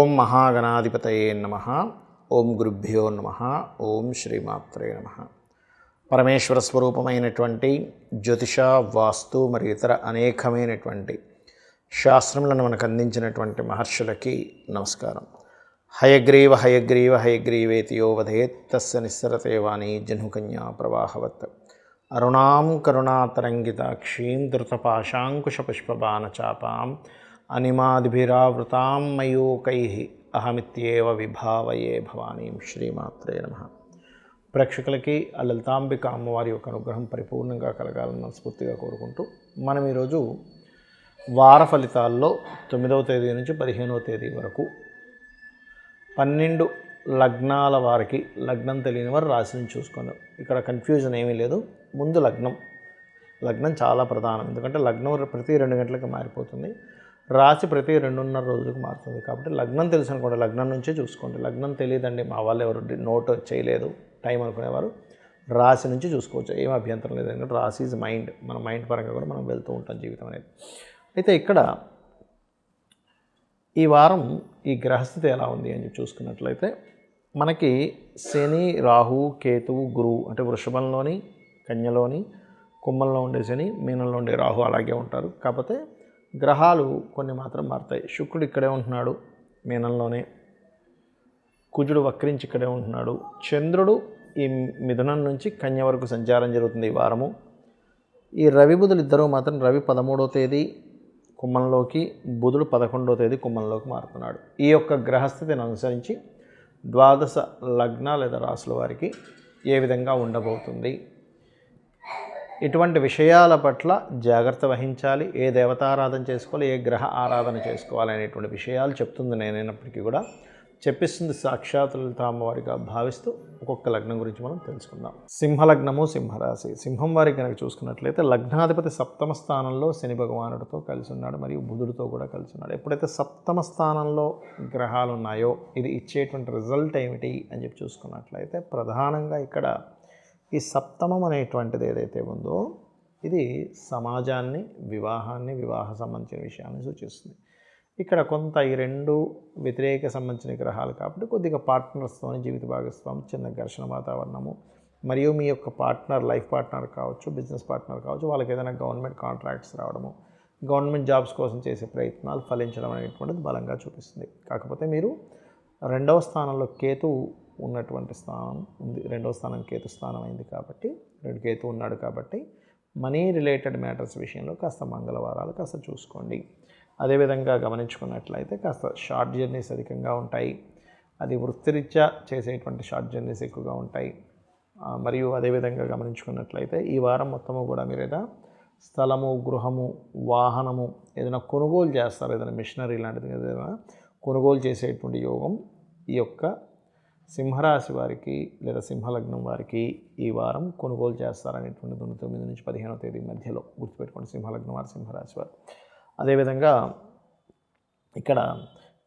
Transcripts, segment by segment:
ఓం మహాగణాధిపతయే నమః. ఓం గురుభ్యో నమః. ఓం శ్రీమాత్రే నమః. పరమేశ్వర స్వరూపమైనటువంటి జ్యోతిష, వాస్తు మరియు ఇతర అనేకమైనటువంటి శాస్త్రములను మనకు అందించినటువంటి మహర్షులకి నమస్కారం. హయగ్రీవ హయగ్రీవ హయగ్రీవేతి యో వదేత్ తస్య నిస్సరతే వాణి జహ్నుకన్యా ప్రవాహవత్. అరుణాం కరుణాతరంగితాక్షీం ధృతపాశాంకుశపుష్పబాణచాపాం అనిమాదిభిరావృతాం మయూకైః అహమిత్యేవ విభావయే భవానీం. శ్రీమాత్రే నమః. ప్రేక్షకులకి ఆ లలితాంబిక అమ్మవారి యొక్క అనుగ్రహం పరిపూర్ణంగా కలగాలని మనస్ఫూర్తిగా కోరుకుంటూ మనం ఈరోజు వార ఫలితాల్లో 9వ తేదీ నుంచి 15వ తేదీ వరకు 12 లగ్నాల వారికి, లగ్నం తెలియని వారు రాశిని చూసుకున్నాం. ఇక్కడ కన్ఫ్యూజన్ ఏమీ లేదు. ముందు లగ్నం చాలా ప్రధానం. ఎందుకంటే లగ్నం ప్రతి 2 గంటలకు మారిపోతుంది, రాశి ప్రతి 2.5 రోజులకు మారుతుంది. కాబట్టి లగ్నం తెలుసు అనుకోండి, లగ్నం నుంచే చూసుకోండి. లగ్నం తెలియదండి, మా వాళ్ళు ఎవరు నోట్ చేయలేదు టైం అనుకునేవారు రాశి నుంచి చూసుకోవచ్చు, ఏం అభ్యంతరం లేదు. ఎందుకంటే రాశి ఈజ్ మైండ్, మన మైండ్ పరంగా కూడా మనం వెళ్తూ ఉంటాం జీవితం అనేది. అయితే ఇక్కడ ఈ వారం ఈ గ్రహస్థితి ఎలా ఉంది అని చూసుకున్నట్లయితే మనకి శని, రాహు, కేతువు, గురువు అంటే వృషభంలోని, కన్యలోని, కుంభంలో ఉండే శని, మీనంలో ఉండే రాహు అలాగే ఉంటారు. కాకపోతే గ్రహాలు కొన్ని మాత్రం మారుతాయి. శుక్రుడు ఇక్కడే ఉంటున్నాడు మీనంలోనే, కుజుడు వక్రించి ఇక్కడే ఉంటున్నాడు, చంద్రుడు ఈ మిథునం నుంచి కన్య వరకు సంచారం జరుగుతుంది ఈ వారము. ఈ రవి బుధులు ఇద్దరూ మాత్రం రవి 13వ తేదీ కుంభంలోకి, బుధుడు 11వ తేదీ కుంభంలోకి మారుతున్నాడు. ఈ యొక్క గ్రహస్థితిని అనుసరించి ద్వాదశ లగ్న లేదా రాశుల వారికి ఏ విధంగా ఉండబోతుంది, ఇటువంటి విషయాల పట్ల జాగ్రత్త వహించాలి, ఏ దేవతారాధన చేసుకోవాలి, ఏ గ్రహ ఆరాధన చేసుకోవాలి అనేటువంటి విషయాలు చెప్తుంది నేనైనప్పటికీ కూడా చెప్పిస్తుంది సాక్షాత్ లలితామ్మవారిగా భావిస్తూ ఒక్కొక్క లగ్నం గురించి మనం తెలుసుకుందాం. సింహలగ్నము, సింహరాశి. సింహం వారికి కనుక చూసుకున్నట్లయితే లగ్నాధిపతి 7వ స్థానంలో శని భగవానుడితో కలిసి ఉన్నాడు, మరియు బుధుడితో కూడా కలిసి ఉన్నాడు. ఎప్పుడైతే 7వ స్థానంలో గ్రహాలు ఉన్నాయో ఇది ఇచ్చేటువంటి రిజల్ట్ ఏమిటి అని చెప్పి చూసుకున్నట్లయితే ప్రధానంగా ఇక్కడ ఈ సప్తమం అనేటువంటిది ఏదైతే ఉందో ఇది సమాజాన్ని, వివాహాన్ని, వివాహ సంబంధించిన విషయాన్ని సూచిస్తుంది. ఇక్కడ కొంత ఈ 2 వ్యతిరేక సంబంధించిన గ్రహాలు కాబట్టి కొద్దిగా పార్ట్నర్స్తోని జీవిత భాగస్వామి చిన్న ఘర్షణ వాతావరణము, మరియు మీ యొక్క పార్ట్నర్, లైఫ్ పార్ట్నర్ కావచ్చు, బిజినెస్ పార్ట్నర్ కావచ్చు, వాళ్ళకి ఏదైనా గవర్నమెంట్ కాంట్రాక్ట్స్ రావడము, గవర్నమెంట్ జాబ్స్ కోసం చేసే ప్రయత్నాలు ఫలించడం అనేటువంటిది బలంగా చూపిస్తుంది. కాకపోతే మీరు 2వ స్థానంలో కేతు ఉన్నటువంటి స్థానం ఉంది, 2వ స్థానం కేతు స్థానం అయింది కాబట్టి, కేతు ఉన్నాడు కాబట్టి మనీ రిలేటెడ్ మ్యాటర్స్ విషయంలో కాస్త మంగళవారాలు కాస్త చూసుకోండి. అదేవిధంగా గమనించుకున్నట్లయితే కాస్త షార్ట్ జర్నీస్ అధికంగా ఉంటాయి, అది వృత్తిరీత్యా చేసేటువంటి షార్ట్ జర్నీస్ ఎక్కువగా ఉంటాయి. మరియు అదేవిధంగా గమనించుకున్నట్లయితే ఈ వారం మొత్తము కూడా మీరు ఏదైనా స్థలము, గృహము, వాహనము ఏదైనా కొనుగోలు చేస్తారు, ఏదైనా మిషనరీ లాంటిది ఏదైనా కొనుగోలు చేసేటువంటి యోగం ఈ యొక్క సింహరాశి వారికి లేదా సింహలగ్నం వారికి ఈ వారం కొనుగోలు చేస్తారనేటువంటి 9 నుంచి 15వ తేదీ మధ్యలో గుర్తుపెట్టుకోండి సింహలగ్నం వారు, సింహరాశి వారు. అదేవిధంగా ఇక్కడ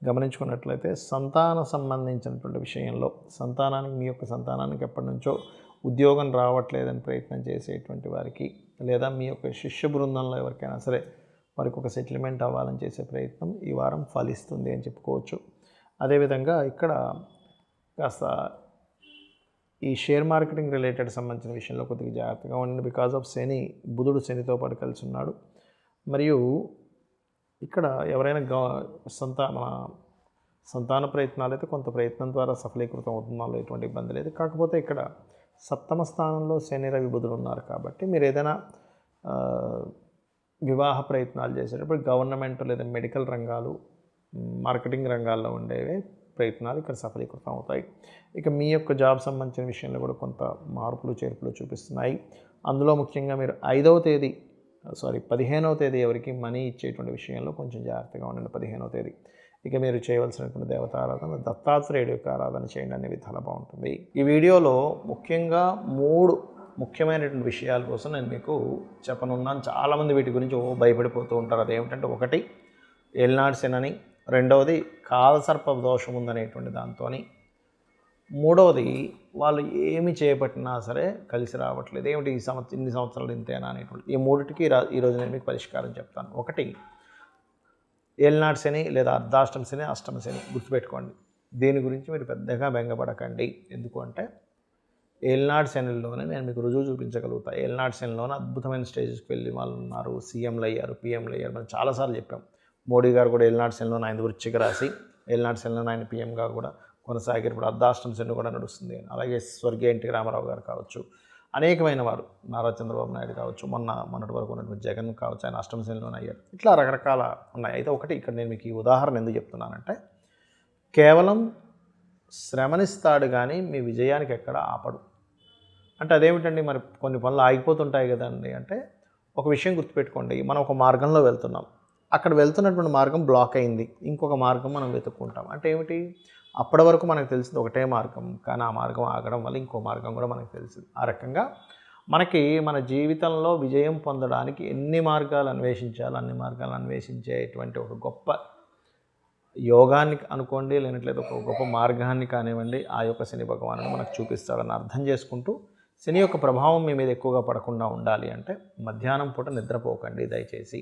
గమనించుకున్నట్లయితే సంతాన సంబంధించినటువంటి విషయంలో సంతానానికి, మీ యొక్క సంతానానికి ఎప్పటి నుంచో ఉద్యోగం రావట్లేదని ప్రయత్నం చేసేటువంటి వారికి, లేదా మీ యొక్క శిష్య బృందంలో ఎవరికైనా సరే వారికి ఒక సెటిల్మెంట్ అవ్వాలని చేసే ప్రయత్నం ఈ వారం ఫలిస్తుంది అని చెప్పుకోవచ్చు. అదేవిధంగా ఇక్కడ కాస్త ఈ షేర్ మార్కెటింగ్ రిలేటెడ్ సంబంధించిన విషయంలో కొద్దిగా జాగ్రత్తగా ఉండండి. బికాజ్ ఆఫ్ శని, బుధుడు శనితో పాటు కలిసి ఉన్నాడు. మరియు ఇక్కడ ఎవరైనా సంతాన ప్రయత్నాలు అయితే కొంత ప్రయత్నం ద్వారా సఫలీకృతం అవుతుందో ఎటువంటి ఇబ్బంది లేదు. కాకపోతే ఇక్కడ 7వ స్థానంలో శని, రవి, బుధుడు ఉన్నారు కాబట్టి మీరు ఏదైనా వివాహ ప్రయత్నాలు చేసేటప్పుడు గవర్నమెంట్ లేదా మెడికల్ రంగాలు, మార్కెటింగ్ రంగాల్లో ఉండేవే ప్రయత్నాలు ఇక్కడ సఫలీకృతం అవుతాయి. ఇక మీ యొక్క జాబ్ సంబంధించిన విషయంలో కూడా కొంత మార్పులు చేర్పులు చూపిస్తున్నాయి. అందులో ముఖ్యంగా మీరు 15వ తేదీ ఎవరికి మనీ ఇచ్చేటువంటి విషయంలో కొంచెం జాగ్రత్తగా ఉండండి. 15వ తేదీ ఇక మీరు చేయవలసినటువంటి దేవతారాధన దత్తాత్రేయుడి యొక్క ఆరాధన చేయండి, అనే విధాలు బాగుంటుంది. ఈ వీడియోలో ముఖ్యంగా 3 ముఖ్యమైనటువంటి విషయాల కోసం నేను మీకు చెప్పనున్నాను. చాలామంది వీటి గురించి భయపడిపోతూ ఉంటారు. అదేమిటంటే, 1 ఏలినాటి శని, 2వది కాలసర్ప దోషం ఉందనేటువంటి దాంతో, 3వది వాళ్ళు ఏమి చేపట్టినా సరే కలిసి రావట్లేదు. ఏమిటి ఇన్ని సంవత్సరాలు ఇంతేనా అనేటువంటి ఈ 3టికి ఈరోజు నేను మీకు పరిష్కారం చెప్తాను. 1 ఏలినాటి శని లేదా అర్ధాష్టమ శని, అష్టమ శని గుర్తుపెట్టుకోండి. దీని గురించి మీరు పెద్దగా బెంగపడకండి. ఎందుకు అంటే ఏలినాటి శనిలోనే నేను మీకు రుజువు చూపించగలుగుతా. ఏలినాటి శనిలోనే అద్భుతమైన స్టేజెస్కి వెళ్ళి వాళ్ళు ఉన్నారు, సీఎంలు అయ్యారు, పీఎంలు అయ్యారు. మనం చాలాసార్లు చెప్పాం. మోడీ గారు కూడా ఏలినాటి శనిలో ఆయన వృశ్చిక రాశి, ఏలినాటి శనిలో ఆయన పీఎంగా కూడా కొనసాగారు. ఇప్పుడు అర్ధాష్టమ శని కూడా నడుస్తుంది. అలాగే స్వర్గీయ ఎన్టీ రామారావు గారు కావచ్చు, అనేకమైన వారు, నారా చంద్రబాబు నాయుడు కావచ్చు, మొన్నటి వరకు ఉన్నటువంటి జగన్ కావచ్చు, ఆయన అష్టమ శనిలోనే అయ్యారు. ఇట్లా రకరకాల ఉన్నాయి. అయితే ఒకటి ఇక్కడ నేను మీకు ఈ ఉదాహరణ ఎందుకు చెప్తున్నానంటే, కేవలం శ్రమనిస్తాడు కానీ మీ విజయానికి ఎక్కడ ఆపడు. అంటే అదేమిటండి, మరి కొన్ని పనులు ఆగిపోతుంటాయి కదండి అంటే, ఒక విషయం గుర్తుపెట్టుకోండి. మనం ఒక మార్గంలో వెళ్తున్నాం, అక్కడ వెళ్తున్నటువంటి మార్గం బ్లాక్ అయింది, ఇంకొక మార్గం మనం వెతుక్కుంటాం. అంటే ఏమిటి, అప్పటి వరకు మనకు తెలిసింది ఒకటే మార్గం, కానీ ఆ మార్గం ఆగడం వల్ల ఇంకో మార్గం కూడా మనకు తెలిసింది. ఆ రకంగా మనకి మన జీవితంలో విజయం పొందడానికి ఎన్ని మార్గాలు అన్వేషించాలో అన్ని మార్గాలు అన్వేషించేటువంటి ఒక గొప్ప యోగాన్ని అనుకోండి, లేనట్లేదు ఒక గొప్ప మార్గాన్ని కానివ్వండి, ఆ యొక్క శని భగవానుడు మనకు చూపిస్తాడని అర్థం చేసుకుంటూ, శని యొక్క ప్రభావం మీ మీద ఎక్కువగా పడకుండా ఉండాలి అంటే మధ్యాహ్నం పూట నిద్రపోకండి దయచేసి.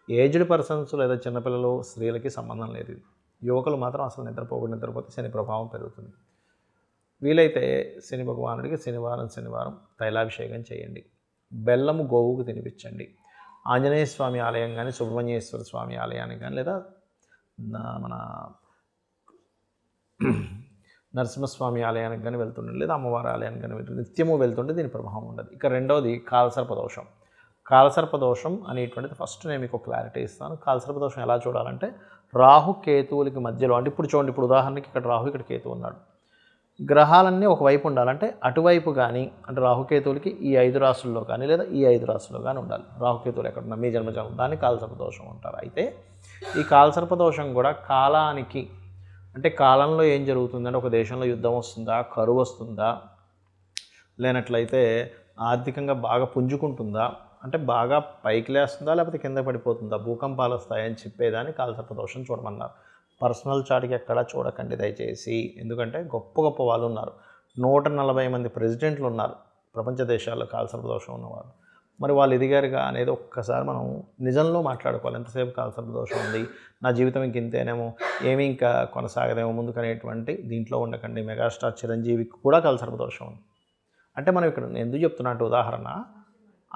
ఏజ్డ్ పర్సన్స్ లేదా చిన్నపిల్లలు, స్త్రీలకి సంబంధం లేదు. యువకులు మాత్రం అసలు నిద్రపోతే శని ప్రభావం పెరుగుతుంది. వీలైతే శని భగవానుడికి శనివారం తైలాభిషేకం చేయండి. బెల్లము గోవుకు తినిపించండి. ఆంజనేయ స్వామి ఆలయం కానీ, సుబ్రహ్మణ్యేశ్వర స్వామి ఆలయానికి కానీ, లేదా మన నరసింహస్వామి ఆలయానికి కానీ వెళ్తుండండి, లేదా అమ్మవారి ఆలయానికి కానీ వెళ్తుంది. నిత్యము వెళ్తుంటే దీని ప్రభావం ఉండదు. ఇక రెండవది కాలసర్పదోషం. కాలసర్పదోషం అనేటువంటిది ఫస్ట్ నేను మీకు క్లారిటీ ఇస్తాను. కాలసర్పదోషం ఎలా చూడాలంటే, రాహు కేతువులకి మధ్యలో, అంటే ఇప్పుడు చూడండి, ఇప్పుడు ఉదాహరణకి ఇక్కడ రాహు, ఇక్కడ కేతువు ఉన్నాడు. గ్రహాలన్నీ ఒకవైపు ఉండాలంటే అటువైపు కానీ, అంటే రాహుకేతువులకి ఈ 5 రాసుల్లో కానీ, లేదా ఈ 5 రాసుల్లో కానీ ఉండాలి. రాహుకేతువులు ఎక్కడున్నా మీ జన్మజాతం, దాన్ని కాలసర్పదోషం అంటారు. అయితే ఈ కాలసర్పదోషం కూడా కాలానికి, అంటే కాలంలో ఏం జరుగుతుందంటే, ఒక దేశంలో యుద్ధం వస్తుందా, కరువు వస్తుందా, లేనట్లయితే ఆర్థికంగా బాగా పుంజుకుంటుందా, అంటే బాగా పైకి లేస్తుందా, లేకపోతే కింద పడిపోతుందా, భూకంపాలు వస్తాయని చెప్పేదాన్ని కాలసర్పదోషం చూడమన్నారు. పర్సనల్ చాట్కి ఎక్కడా చూడకండి దయచేసి. ఎందుకంటే గొప్ప గొప్ప వాళ్ళు ఉన్నారు. 140 మంది ప్రెసిడెంట్లు ఉన్నారు ప్రపంచ దేశాల్లో కాలసర్పదోషం ఉన్నవాళ్ళు. మరి వాళ్ళు ఎదిగారుగా అనేది ఒక్కసారి మనం నిజంలో మాట్లాడుకోవాలి. ఎంతసేపు కాలసర్పదోషం ఉంది, నా జీవితం ఇంక ఇంతేనేమో, ఏమీ ఇంకా కొనసాగదేమో ముందుకు అనేటువంటి దీంట్లో ఉండకండి. మెగాస్టార్ చిరంజీవికి కూడా కాలసర్పదోషం ఉంది. అంటే మనం ఇక్కడ ఎందుకు చెప్తున్నట్టు ఉదాహరణ,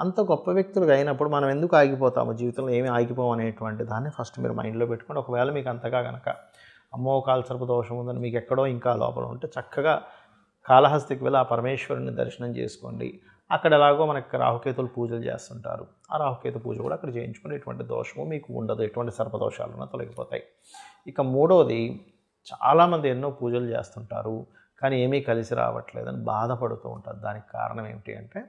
అంత గొప్ప వ్యక్తులుగా అయినప్పుడు మనం ఎందుకు ఆగిపోతాము, జీవితంలో ఏమీ ఆగిపోము అనేటువంటి దాన్ని ఫస్ట్ మీరు మైండ్లో పెట్టుకోండి. ఒకవేళ మీకు అంతగా కనుక అమ్మో కాలసర్పదోషం ఉందని మీకు ఎక్కడో ఇంకా లోపల ఉంటే, చక్కగా కాళహస్తికి వెళ్ళి ఆ పరమేశ్వరుని దర్శనం చేసుకోండి. అక్కడ ఎలాగో మనకి రాహుకేతులు పూజలు చేస్తుంటారు. ఆ రాహుకేతు పూజ కూడా అక్కడ చేయించుకుని ఎటువంటి దోషము మీకు ఉండదు, ఎటువంటి సర్పదోషాలున్నా తొలగిపోతాయి. ఇక మూడవది, చాలామంది ఎన్నో పూజలు చేస్తుంటారు కానీ ఏమీ కలిసి రావట్లేదని బాధపడుతూ ఉంటారు. దానికి కారణం ఏమిటి అంటే,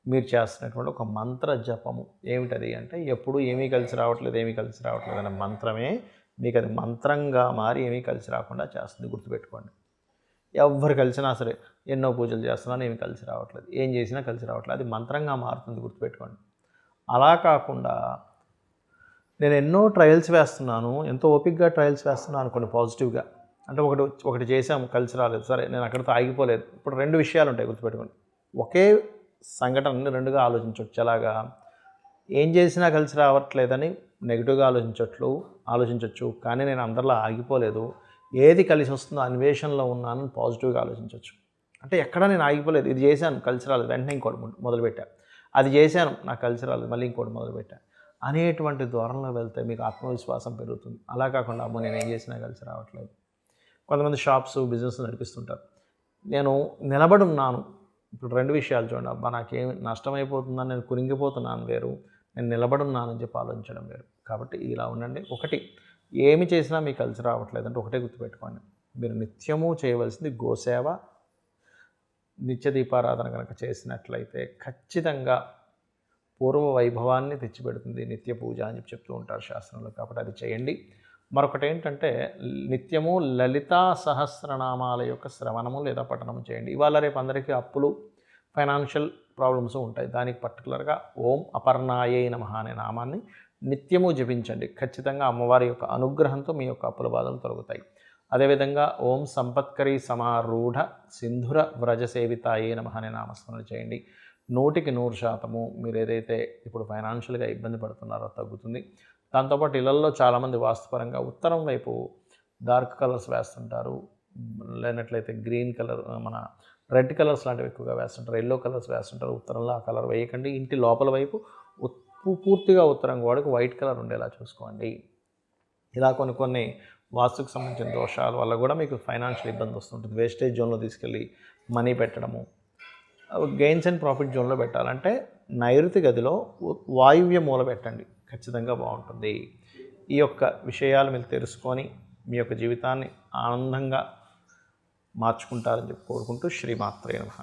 మీరు చేస్తున్నటువంటి ఒక మంత్ర జపము. ఏమిటది అంటే, ఎప్పుడు ఏమీ కలిసి రావట్లేదు అనే మంత్రమే మీకు అది మంత్రంగా మారి ఏమీ కలిసి రాకుండా చేస్తుంది. గుర్తుపెట్టుకోండి. ఎవరు కలిసినా సరే, ఎన్నో పూజలు చేస్తున్నాను ఏమీ కలిసి రావట్లేదు, ఏం చేసినా కలిసి రావట్లేదు, అది మంత్రంగా మారుతుంది. గుర్తుపెట్టుకోండి. అలా కాకుండా నేను ఎన్నో ట్రయల్స్ వేస్తున్నాను, ఎంతో ఓపికగా ట్రయల్స్ వేస్తున్నాను అనుకోండి పాజిటివ్గా. అంటే ఒకటి చేసాము కలిసి రాలేదు, సరే నేను అక్కడితో ఆగిపోలేదు. ఇప్పుడు 2 విషయాలు ఉంటాయి గుర్తుపెట్టుకోండి. ఒకే సంఘటనని 2గా ఆలోచించవచ్చు. ఎలాగా, ఏం చేసినా కలిసి రావట్లేదని నెగిటివ్గా ఆలోచించవచ్చు, కానీ నేను అందరిలో ఆగిపోలేదు, ఏది కలిసి వస్తుందో అన్వేషణలో ఉన్నాను పాజిటివ్గా ఆలోచించవచ్చు. అంటే ఎక్కడ నేను ఆగిపోలేదు, ఇది చేశాను కలిసి రాలేదు, వెంటనే ఇంకోటి మొదలుపెట్టాను, అది చేశాను నాకు కలిసి రాలేదు, మళ్ళీ ఇంకోటి మొదలుపెట్టాను అనేటువంటి ధోరణిలో వెళ్తే మీకు ఆత్మవిశ్వాసం పెరుగుతుంది. అలా కాకుండా అమ్మో నేను ఏం చేసినా కలిసి రావట్లేదు. కొంతమంది షాప్స్ బిజినెస్ నడిపిస్తుంటారు, నేను నిలబడి ఉన్నాను. ఇప్పుడు 2 విషయాలు చూడండి. అబ్బా నాకేమి నష్టమైపోతుందని నేను కురింగిపోతున్నాను వేరు, నేను నిలబడి ఉన్నానని చెప్పి ఆలోచించడం వేరు. కాబట్టి ఇలా ఉండండి. ఒకటి, ఏమి చేసినా మీకు కలిసి రావట్లేదు అంటే ఒకటే గుర్తుపెట్టుకోండి, మీరు నిత్యము చేయవలసింది గోసేవ, నిత్య దీపారాధన కనుక చేసినట్లయితే ఖచ్చితంగా పూర్వ వైభవాన్ని తెచ్చిపెడుతుంది నిత్య పూజ అని చెప్తూ ఉంటారు శాస్త్రంలో. కాబట్టి అది చేయండి. మరొకటి ఏంటంటే, నిత్యము లలితా సహస్రనామాల యొక్క శ్రవణము లేదా పఠనము చేయండి. ఇవాళ రేపు అందరికీ అప్పులు, ఫైనాన్షియల్ ప్రాబ్లమ్స్ ఉంటాయి. దానికి పర్టికులర్గా ఓం అపర్ణాయే నమః అనే నామాన్ని నిత్యము జపించండి. ఖచ్చితంగా అమ్మవారి యొక్క అనుగ్రహంతో మీ యొక్క అప్పుల బాధలు తొలగుతాయి. అదేవిధంగా ఓం సంపత్కరీ సమారూఢ సింధుర వ్రజసేవితాయే నమః అనే నామస్మరణ చేయండి. 100% మీరు ఏదైతే ఇప్పుడు ఫైనాన్షియల్గా ఇబ్బంది పడుతున్నారో తగ్గుతుంది. దాంతోపాటు ఇళ్లల్లో చాలామంది వాస్తుపరంగా ఉత్తరం వైపు డార్క్ కలర్స్ వేస్తుంటారు, లేనట్లయితే గ్రీన్ కలర్, మన రెడ్ కలర్స్ లాంటివి ఎక్కువగా వేస్తుంటారు, ఎల్లో కలర్స్ వేస్తుంటారు. ఉత్తరంలో ఆ కలర్ వేయకండి. ఇంటి లోపల వైపు పూర్తిగా ఉత్తరం గోడకు వైట్ కలర్ ఉండేలా చూసుకోండి. ఇలా కొన్ని వాస్తుకు సంబంధించిన దోషాల వల్ల కూడా మీకు ఫైనాన్షియల్ ఇబ్బంది వస్తుంటుంది. వేస్టేజ్ జోన్లో తీసుకెళ్ళి మనీ పెట్టడము, గెయిన్స్ అండ్ ప్రాఫిట్ జోన్లో పెట్టాలంటే నైరుతి గదిలో వాయువ్య మూల పెట్టండి, ఖచ్చితంగా బాగుంటుంది. ఈ యొక్క విషయాలు మీరు తెలుసుకొని మీ యొక్క జీవితాన్ని ఆనందంగా మార్చుకుంటారని చెప్పి కోరుకుంటూ శ్రీమాత్రే నమః.